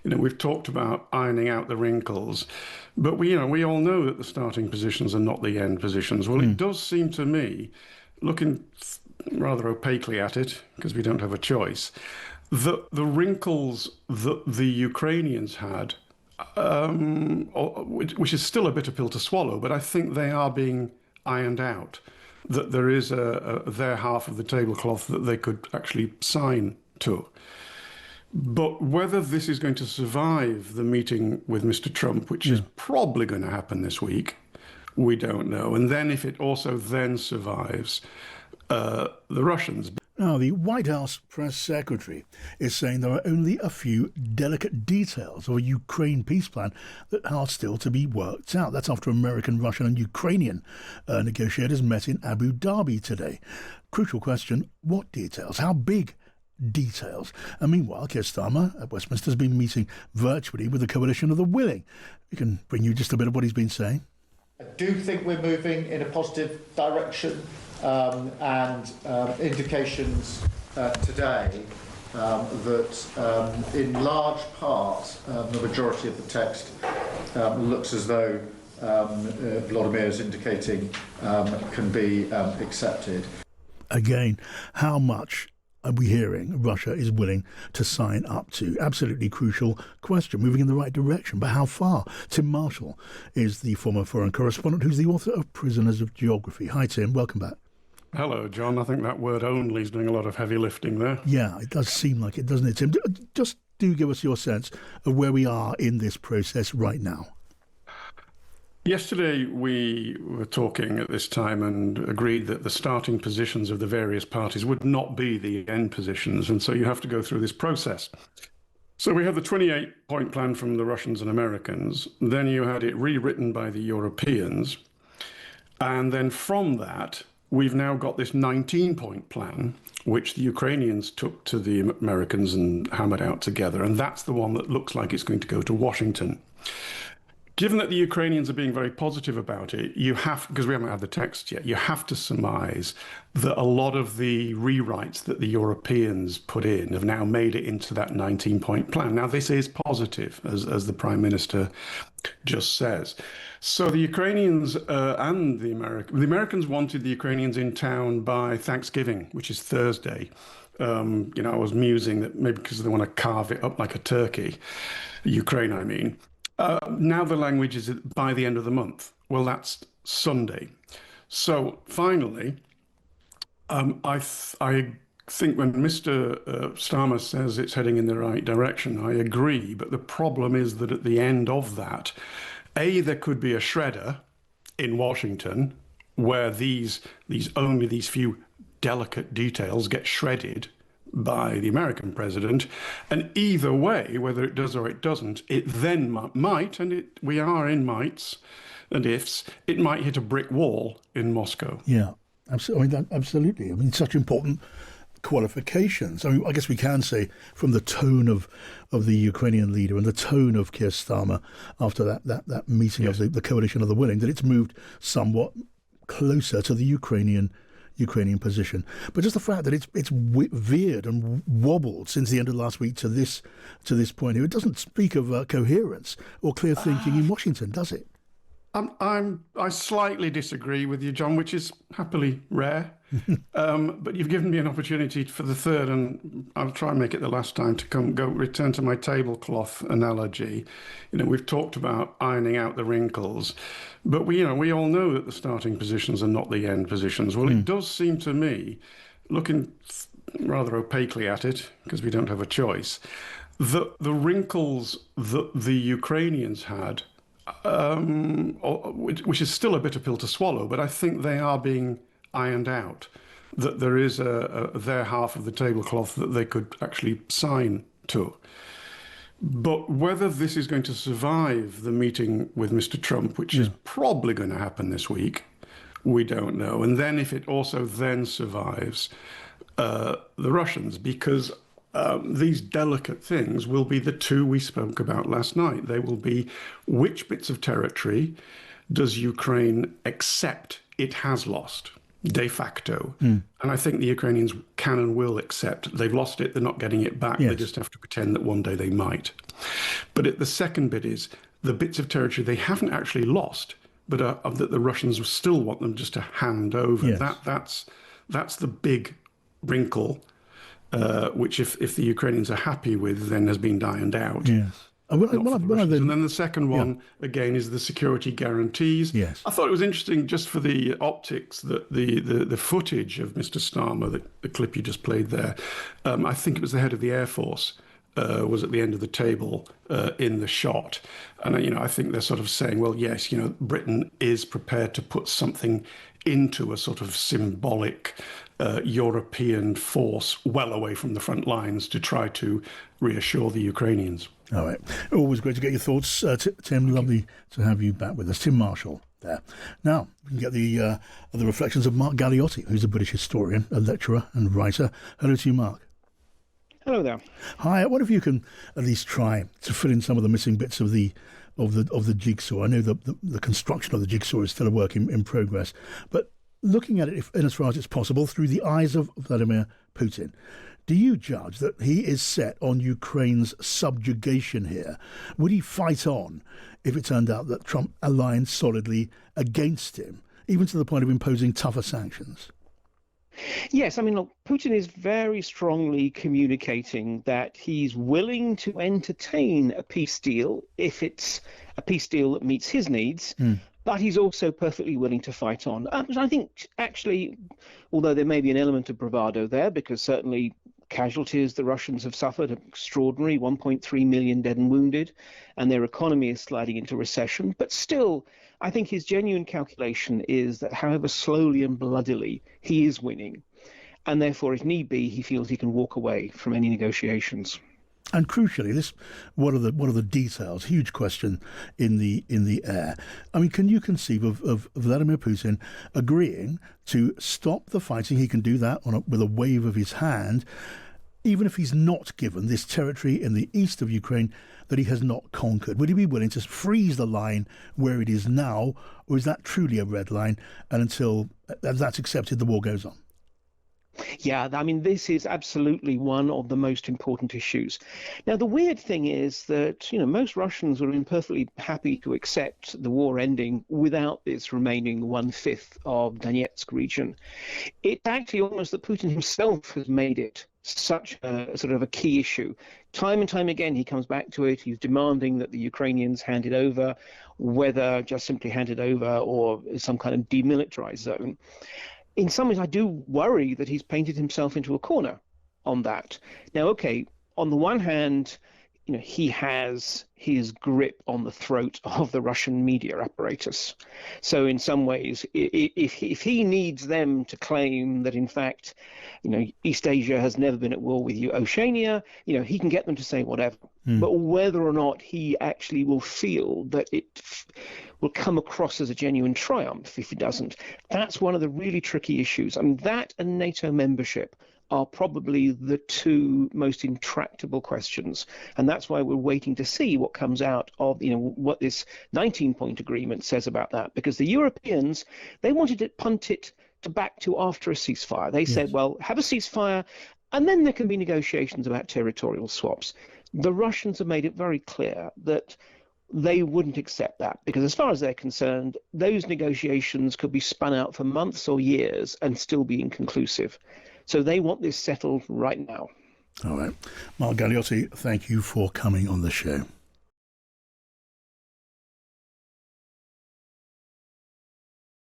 We've talked about ironing out the wrinkles, but we all know that the starting positions are not the end positions. Well, it does seem to me, looking rather opaquely at it, because we don't have a choice, that the wrinkles that the Ukrainians had, which is still a bitter pill to swallow, but I think they are being ironed out. That there is their half of the tablecloth that they could actually sign to. But whether this is going to survive the meeting with Mr. Trump, which is probably going to happen this week, we don't know. And then if it also then survives the Russians. Now, the White House press secretary is saying there are only a few delicate details of a Ukraine peace plan that are still to be worked out. That's after American, Russian and Ukrainian negotiators met in Abu Dhabi today. Crucial question, what details? How big details? And meanwhile, Keir Starmer at Westminster has been meeting virtually with the coalition of the willing. We can bring you just a bit of what he's been saying. I do think we're moving in a positive direction. And indications today that in large part the majority of the text looks as though Vladimir is indicating can be accepted. Again, how much are we hearing Russia is willing to sign up to? Absolutely crucial question, moving in the right direction, but how far? Tim Marshall is the former foreign correspondent who's the author of Prisoners of Geography. Hi Tim, welcome back. Hello, John. I think that word only is doing a lot of heavy lifting there. Yeah, it does seem like it, doesn't it, Tim? Just do give us your sense of where we are in this process right now. Yesterday, we were talking at this time and agreed that the starting positions of the various parties would not be the end positions. And so you have to go through this process. So we had the 28-point plan from the Russians and Americans. Then you had it rewritten by the Europeans. And then from that, we've now got this 19-point plan, which the Ukrainians took to the Americans and hammered out together. And that's the one that looks like it's going to go to Washington. Given that the Ukrainians are being very positive about it, you have, because we haven't had the text yet, you have to surmise that a lot of the rewrites that the Europeans put in have now made it into that 19-point plan. Now, this is positive, as the Prime Minister just says. So the Ukrainians and the Americans wanted the Ukrainians in town by Thanksgiving, which is Thursday. I was musing that maybe because they want to carve it up like a turkey, Ukraine, I mean. Now the language is by the end of the month. Well, that's Sunday. So finally, I think when Mr. Starmer says it's heading in the right direction, I agree. But the problem is that at the end of that, there could be a shredder in Washington where these few delicate details get shredded by the American president, and either way, whether it does or it doesn't, it then might, and we are in mights and ifs, it might hit a brick wall in Moscow. Yeah, absolutely. I mean, such important qualifications. I mean, I guess we can say from the tone of the Ukrainian leader and the tone of Keir Starmer after that meeting of the coalition of the willing, that it's moved somewhat closer to the Ukrainian position. But just the fact that it's veered and wobbled since the end of last week to this point here, it doesn't speak of coherence or clear thinking in Washington, does it? I slightly disagree with you, John, which is happily rare. But you've given me an opportunity for the third, and I'll try and make it the last time to return to my tablecloth analogy. We've talked about ironing out the wrinkles, but we all know that the starting positions are not the end positions. Well, it does seem to me, looking rather opaquely at it, because we don't have a choice, that the wrinkles that the Ukrainians had, which is still a bitter pill to swallow, but I think they are being ironed out, that there is their half of the tablecloth that they could actually sign to. But whether this is going to survive the meeting with Mr. Trump, which is probably going to happen this week, we don't know. And then if it also then survives the Russians, because these delicate things will be the two we spoke about last night. They will be which bits of territory does Ukraine accept it has lost? de facto. And I think the Ukrainians can and will accept they've lost it, they're not getting it back. Yes. They just have to pretend that one day they might. But the second bit is the bits of territory they haven't actually lost, but that the Russians still want them just to hand over. Yes. That's the big wrinkle, which if the Ukrainians are happy with, then has been ironed out. Yes. And then the second one, again, is the security guarantees. Yes. I thought it was interesting, just for the optics, that the footage of Mr. Starmer, the clip you just played there, I think it was the head of the Air Force, was at the end of the table in the shot. And, I think they're sort of saying, well, yes, Britain is prepared to put something into a sort of symbolic European force well away from the front lines to try to reassure the Ukrainians. All right. Always great to get your thoughts, Tim. Lovely to have you back with us. Tim Marshall there. Now, we can get the reflections of Mark Galeotti, who's a British historian, a lecturer and writer. Hello to you, Mark. Hello there. Hi. I wonder if you can at least try to fill in some of the missing bits of the jigsaw. I know the construction of the jigsaw is still a work in progress, but looking at it in as far as it's possible through the eyes of Vladimir Putin, do you judge that he is set on Ukraine's subjugation here? Would he fight on if it turned out that Trump aligned solidly against him, even to the point of imposing tougher sanctions? Yes, look, Putin is very strongly communicating that he's willing to entertain a peace deal if it's a peace deal that meets his needs. But he's also perfectly willing to fight on. I think, actually, although there may be an element of bravado there, because certainly casualties the Russians have suffered are extraordinary, 1.3 million dead and wounded, and their economy is sliding into recession. But still, I think his genuine calculation is that however slowly and bloodily, he is winning. And therefore, if need be, he feels he can walk away from any negotiations. And crucially, what are the details? Huge question in the air. Can you conceive of Vladimir Putin agreeing to stop the fighting? He can do that with a wave of his hand, even if he's not given this territory in the east of Ukraine that he has not conquered. Would he be willing to freeze the line where it is now, or is that truly a red line? And until that's accepted, the war goes on. Yeah, this is absolutely one of the most important issues. Now, the weird thing is that, most Russians would have been perfectly happy to accept the war ending without this remaining 1/5 of Donetsk region. It's actually almost that Putin himself has made it such a sort of a key issue. Time and time again, he comes back to it. He's demanding that the Ukrainians hand it over, whether just simply hand it over or some kind of demilitarized zone. In some ways, I do worry that he's painted himself into a corner on that. Now, okay, on the one hand, he has his grip on the throat of the Russian media apparatus. So in some ways, if he needs them to claim that, in fact, East Asia has never been at war with Oceania, he can get them to say whatever. But whether or not he actually will feel that it will come across as a genuine triumph if he doesn't, that's one of the really tricky issues. That and NATO membership are probably the two most intractable questions. And that's why we're waiting to see what comes out of, what this 19-point agreement says about that. Because the Europeans, they wanted to punt it back to after a ceasefire. They said, well, have a ceasefire, and then there can be negotiations about territorial swaps. The Russians have made it very clear that they wouldn't accept that, because as far as they're concerned, those negotiations could be spun out for months or years and still be inconclusive. So they want this settled right now. All right. Mark Galeotti, thank you for coming on the show.